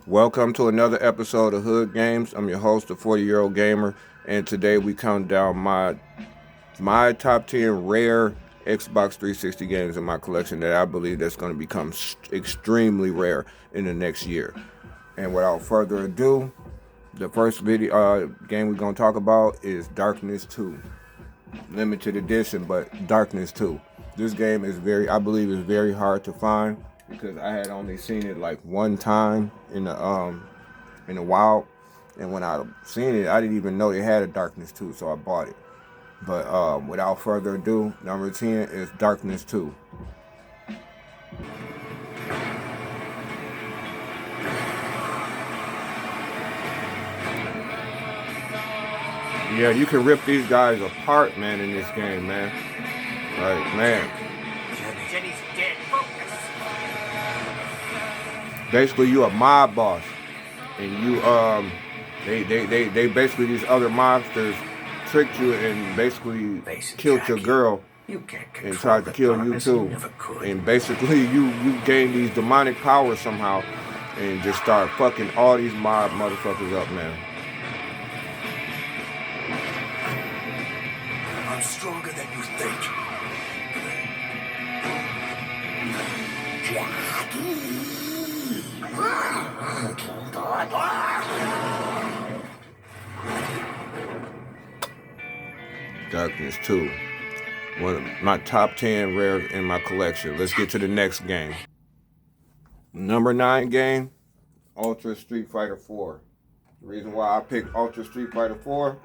Welcome to another episode of Hood Games. I'm your host, the 40-year-old gamer, and today we count down my top 10 rare Xbox 360 games in my collection that I believe that's going to become extremely rare in the next year. And without further ado, the first game we're going to talk about is Darkness 2. Limited edition, but Darkness 2. This game is I believe is very hard to find because I had only seen it like one time in the wild, and when I seen it, I didn't even know they had a Darkness 2, so I bought it. But without further ado, number 10 is Darkness 2. Yeah, you can rip these guys apart, man, in this game, man. Like, man. Jenny's dead. Focus. Basically, you a mob boss, and you they basically, these other monsters tricked you and basically killed your girl and tried to kill you too. And basically, you gain these demonic powers somehow and just start fucking all these mob motherfuckers up, man. I'm stronger than you think. Darkness 2. One of my top 10 rare in my collection. Let's get to the next game. Number 9 game, Ultra Street Fighter 4. The reason why I picked Ultra Street Fighter 4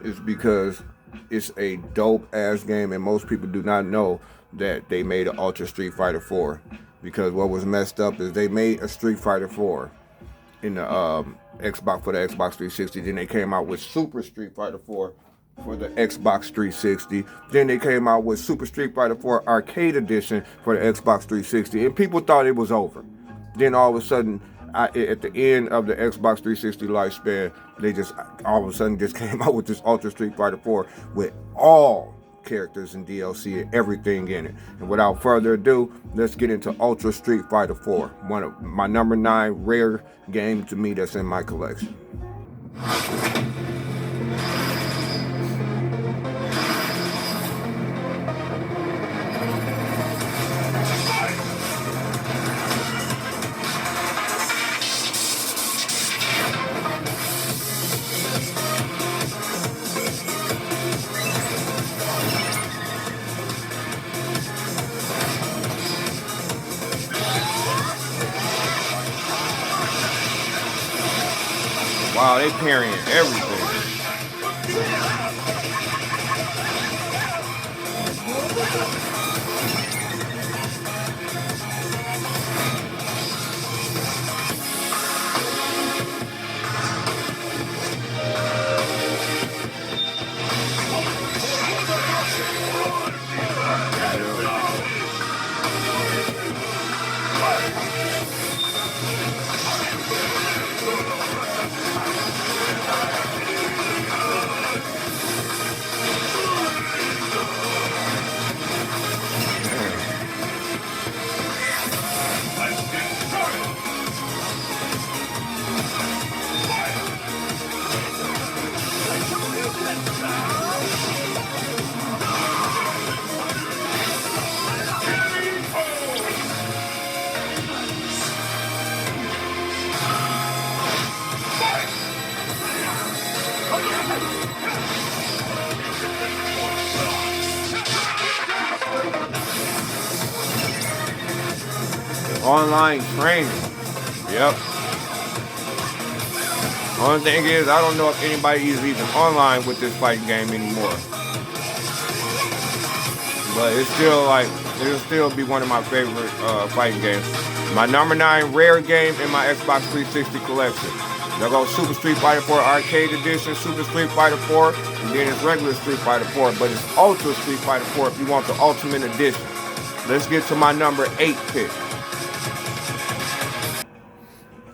is because it's a dope ass game, and most people do not know that they made an Ultra Street Fighter 4. Because what was messed up is they made a Street Fighter 4 in the Xbox for the Xbox 360. Then they came out with Super Street Fighter 4 for the Xbox 360. Then they came out with Super Street Fighter 4 Arcade Edition for the Xbox 360. And people thought it was over. Then all of a sudden, at the end of the Xbox 360 lifespan, they just all of a sudden just came out with this Ultra Street Fighter 4 with all characters and DLC and everything in it. And without further ado, let's get into Ultra Street Fighter 4. One of my number 9 rare game to me that's in my collection. Wow, they parrying everything. Online training. Yep. Only thing is, I don't know if anybody is even online with this fighting game anymore. But it'll still be one of my favorite fighting games. My number 9 rare game in my Xbox 360 collection. They'll go Super Street Fighter 4 Arcade Edition, Super Street Fighter 4, and then it's regular Street Fighter 4, but it's Ultra Street Fighter 4 if you want the Ultimate Edition. Let's get to my number 8 pick.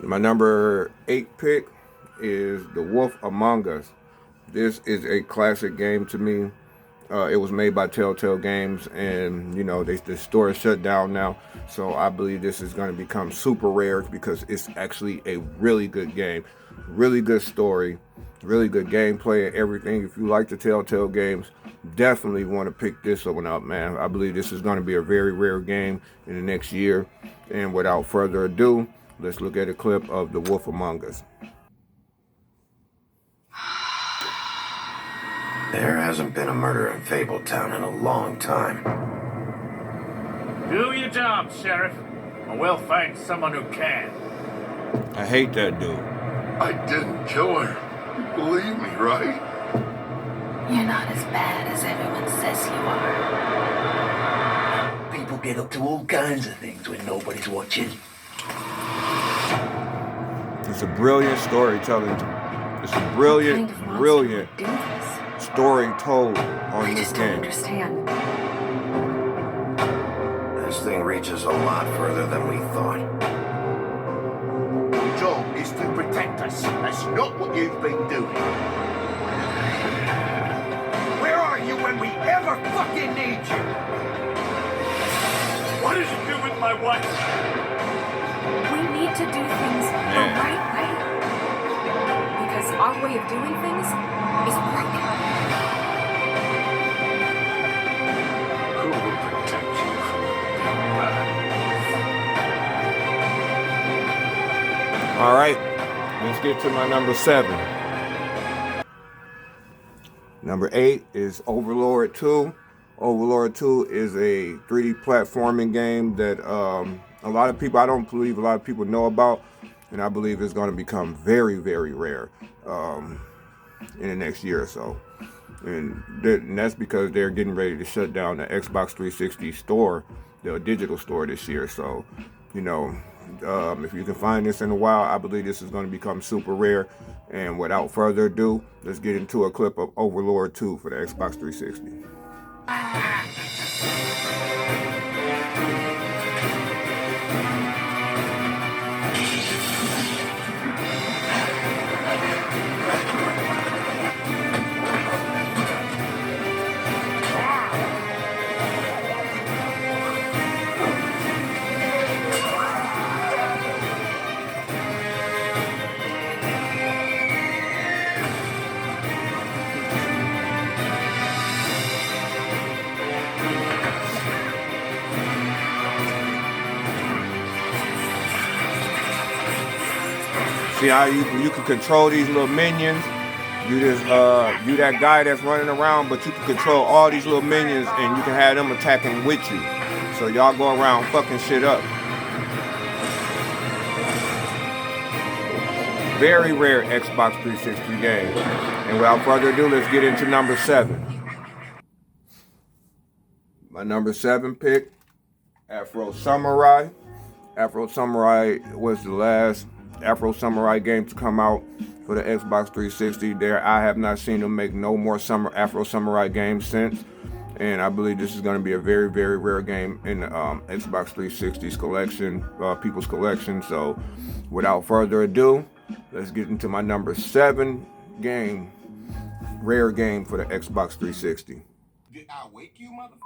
My number 8 pick is The Wolf Among Us. This is a classic game to me. It was made by Telltale Games, and you know the store is shut down now. So I believe this is going to become super rare because it's actually a really good game, really good story, really good gameplay and everything. If you like the Telltale Games, definitely want to pick this one up, man. I believe this is going to be a very rare game in the next year. And without further ado, let's look at a clip of The Wolf Among Us. There hasn't been a murder in Fabletown in a long time. Do your job, Sheriff, or we'll find someone who can. I hate that dude. I didn't kill her. You believe me, right? You're not as bad as everyone says you are. People get up to all kinds of things when nobody's watching. It's a brilliant storytelling. It's a brilliant, What kind of brilliant monster would do this? story told on I this just don't game. understand. This thing reaches a lot further than we thought. Your job is to protect us. That's not what you've been doing. Where are you when we ever fucking need you? What does it do with my wife? We need to do things the right way. Because our way of doing things is broken. Who will protect you from the All right, let's get to my number 7. Number 8 is Overlord 2. Overlord 2 is a 3D platforming game that a lot of people, I don't believe a lot of people know about, and I believe it's going to become very, very rare in the next year or so. And that's because they're getting ready to shut down the Xbox 360 store, the digital store this year. So, you know, if you can find this in a while, I believe this is going to become super rare. And without further ado, let's get into a clip of Overlord 2 for the Xbox 360. See how you can control these little minions. You that guy that's running around, but you can control all these little minions and you can have them attacking with you. So y'all go around fucking shit up. Very rare Xbox 360 game. And without further ado, let's get into number 7. My number 7 pick, Afro Samurai. Afro Samurai was the last Afro Samurai game to come out for the Xbox 360. I have not seen them make no more Afro Samurai games since. And I believe this is going to be a very, very rare game in the Xbox 360's collection, people's collection. So without further ado, let's get into my number 7 game, rare game for the Xbox 360. Did I wake you, motherfucker?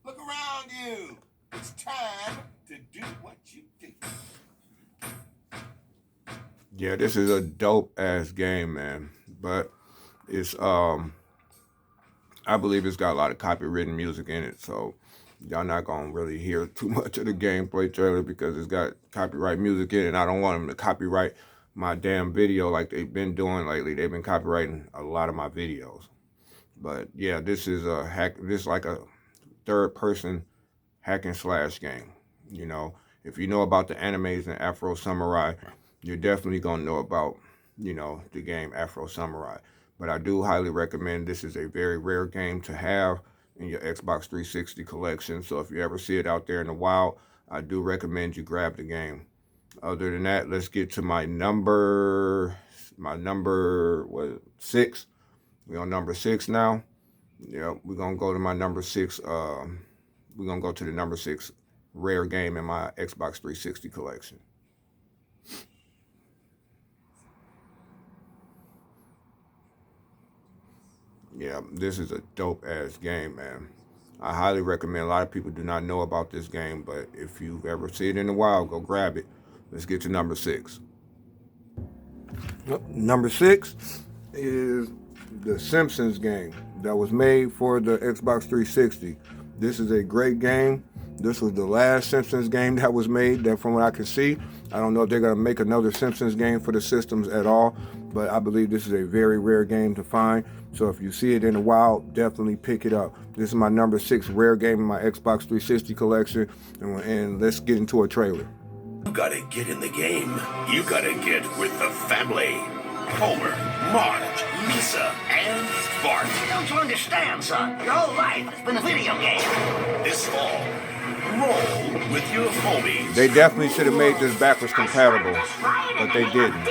Look around you. It's time to do what you do. Yeah, this is a dope ass game, man. But it's I believe it's got a lot of copywritten music in it, so y'all not gonna really hear too much of the gameplay trailer because it's got copyright music in it. And I don't want them to copyright my damn video like they've been doing lately. They've been copyrighting a lot of my videos. But yeah, this is like a third person hack and slash game. You know, if you know about the animes and Afro Samurai, you're definitely gonna know about, you know, the game Afro Samurai. But I do highly recommend this is a very rare game to have in your Xbox 360 collection. So if you ever see it out there in the wild, I do recommend you grab the game. Other than that, let's get to my number 6. We're on number 6 now. Yeah, we're gonna go to my number 6. We're gonna go to the number 6 rare game in my Xbox 360 collection. Yeah, this is a dope ass game, man. I highly recommend. A lot of people do not know about this game, but if you ever see it in the wild, go grab it. Let's get to number 6. Number 6 is the Simpsons game that was made for the Xbox 360. This is a great game. This was the last Simpsons game that was made, that from what I can see. I don't know if they're going to make another Simpsons game for the systems at all, but I believe this is a very rare game to find. So if you see it in the wild, definitely pick it up. This is my number 6 rare game in my Xbox 360 collection, and let's get into a trailer. You gotta get in the game. You gotta get with the family. Homer, Marge, Lisa, and Bart. Don't you understand, son? Your whole life has been a video game. This fall, roll with your homies. They definitely should have made this backwards compatible, but they didn't.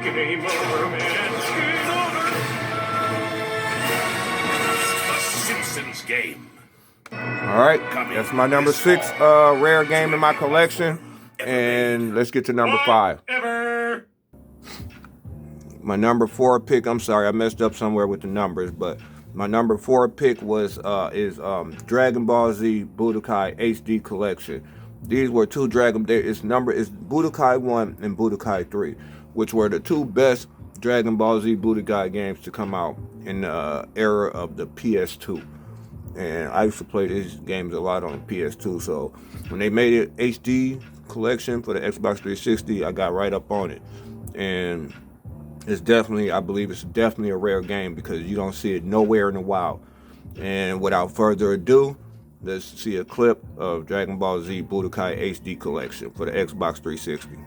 Game over, man. Game over. The Simpsons game. All right, that's my number 6 rare game in my collection, and let's get to number 5. Ever. My number 4 pick. I'm sorry, I messed up somewhere with the numbers, but my number 4 pick is Dragon Ball Z Budokai HD Collection. These were two it's Budokai 1 and Budokai 3, which were the two best Dragon Ball Z Budokai games to come out in the era of the PS2. And I used to play these games a lot on the PS2, so when they made it HD collection for the Xbox 360, I got right up on it. And I believe it's definitely a rare game because you don't see it nowhere in the wild. And without further ado, let's see a clip of Dragon Ball Z Budokai HD collection for the Xbox 360.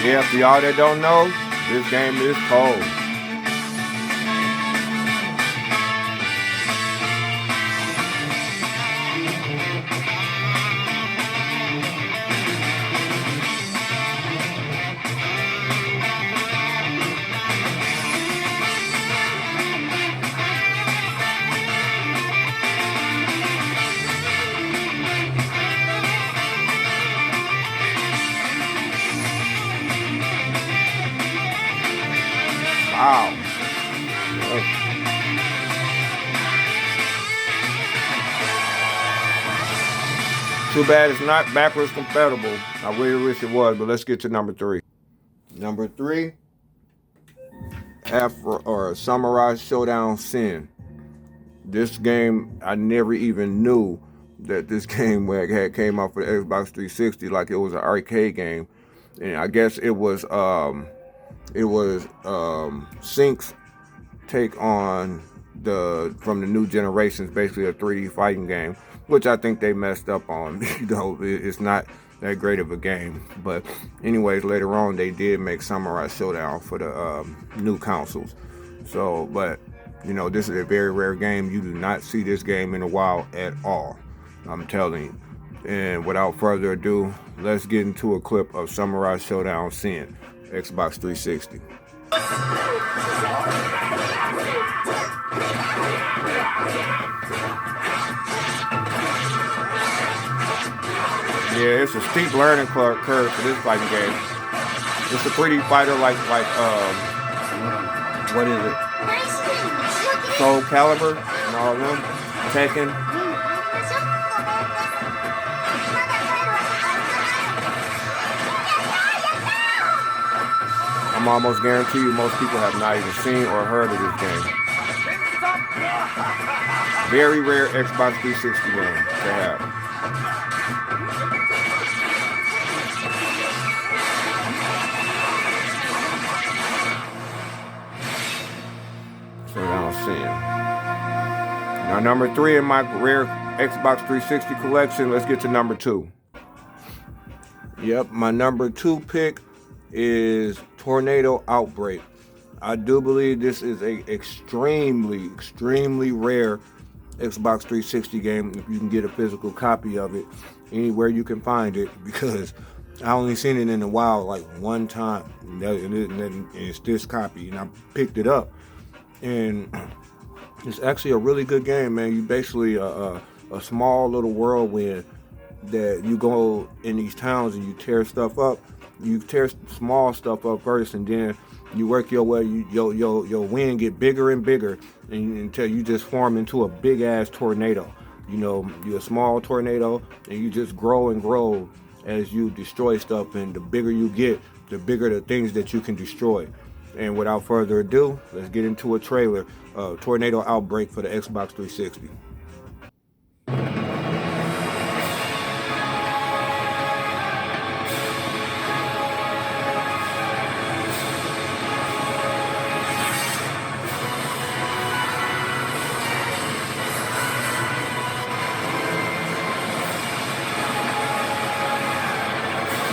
Yeah, for y'all that don't know, this game is cold. Wow. Too bad it's not backwards compatible. I really wish it was, but let's get to number 3. Number 3, Samurai Showdown Sin. This game, I never even knew that this game had came out for the Xbox 360 like it was an arcade game. And I guess it was Sync's take on from the new generations, basically a 3D fighting game, which I think they messed up on. It's not that great of a game. But anyways, later on they did make Samurai Showdown for the new consoles. So, but this is a very rare game. You do not see this game in the wild at all. I'm telling you. And without further ado, let's get into a clip of Samurai Showdown Sin, Xbox 360. Yeah, it's a steep learning curve for this fighting game. It's a 3D fighter like what is it? Soul Calibur and all of them. Tekken. I'm almost guarantee you most people have not even seen or heard of this game. Very rare Xbox 360 game to have. So now I'm seeing. Now number 3 in my rare Xbox 360 collection, let's get to number 2. Yep, my number 2 pick is Tornado Outbreak. I do believe this is a extremely rare Xbox 360 game. If you can get a physical copy of it anywhere you can find it, because I only seen it in the wild like one time, and it's this copy, and I picked it up, and it's actually a really good game, man. You basically a small little whirlwind that you go in these towns and you tear stuff up. You tear small stuff up first, and then you work your way. Your wind get bigger and bigger, until you just form into a big ass tornado. You know, you're a small tornado, and you just grow and grow as you destroy stuff. And the bigger you get, the bigger the things that you can destroy. And without further ado, let's get into a trailer. Tornado Outbreak for the Xbox 360.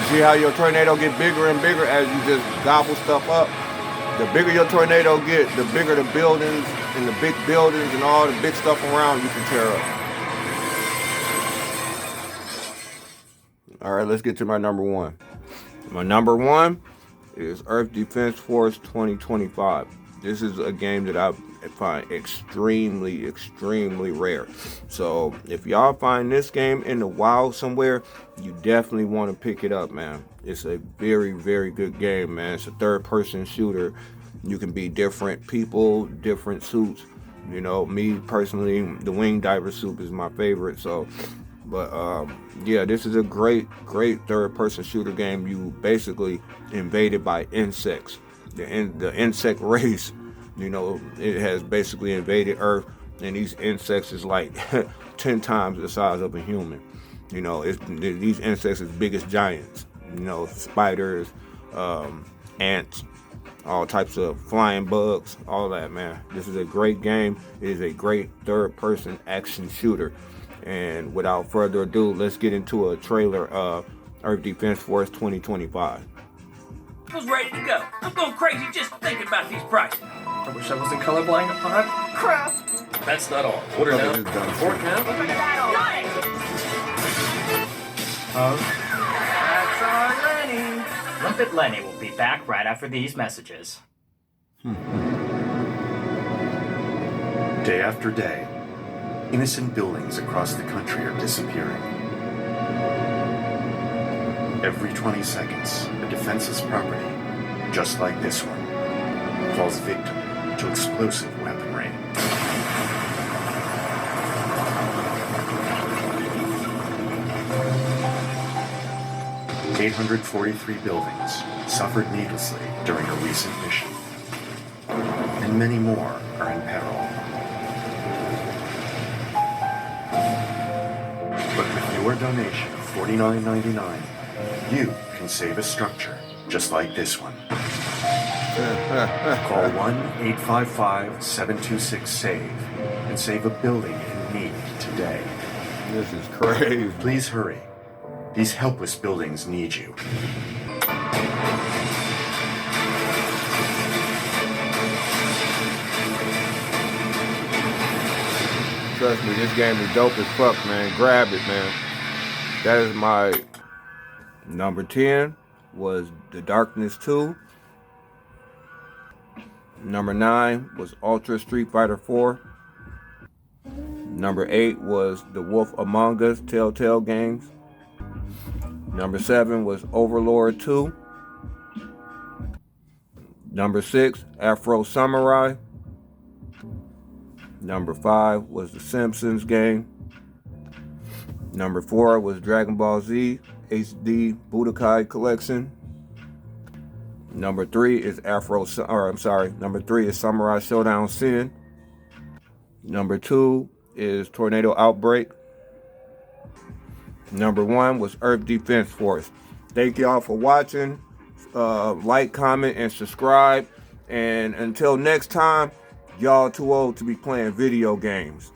See how your tornado get bigger and bigger as you just gobble stuff up? The bigger your tornado get, the bigger the buildings and the big buildings and all the big stuff around you can tear up. All right, let's get to my number one. My number one is Earth Defense Force 2025. This is a game that I find extremely rare. So if y'all find this game in the wild somewhere, you definitely want to pick it up, man. It's a very good game, man. It's a third-person shooter. You can be different people, different suits. You know, me personally, the wing diver suit is my favorite. So, but yeah, this is a great third-person shooter game. You basically invaded by insects. The insect race, you know, it has basically invaded Earth, and these insects is like 10 times the size of a human. You know, these insects is big as giants. You know, spiders, ants, all types of flying bugs, all that, man. This is a great game. It is a great third-person action shooter. And without further ado, let's get into a trailer of Earth Defense Force 2025. I was ready to go. I'm going crazy just thinking about these prices. I wish I wasn't colorblind upon. Crap! That's not all. Order now. Report now. That's our Lenny. Limpet Lenny will be back right after these messages. Day after day, innocent buildings across the country are disappearing. Every 20 seconds, a defenseless property, just like this one, falls victim to explosive weaponry. "843 buildings suffered needlessly during a recent mission, and many more are in peril. But with your donation of $49.99, you can save a structure just like this one. Call 1-855-726-SAVE and save a building in need today. This is crazy. Please hurry. These helpless buildings need you. Trust me, this game is dope as fuck, man. Grab it, man. That is my number 10 was The Darkness 2. Number 9 was Ultra Street Fighter 4. Number 8 was The Wolf Among Us Telltale Games. Number 7 was Overlord 2. Number 6, Afro Samurai. Number 5 was The Simpsons game. Number 4 was Dragon Ball Z HD Budokai Collection. Number 3 is Number 3 is Samurai Showdown Sin. Number 2 is Tornado Outbreak. Number 1 was Earth Defense Force. Thank y'all for watching. Like, comment, and subscribe. And until next time, y'all too old to be playing video games.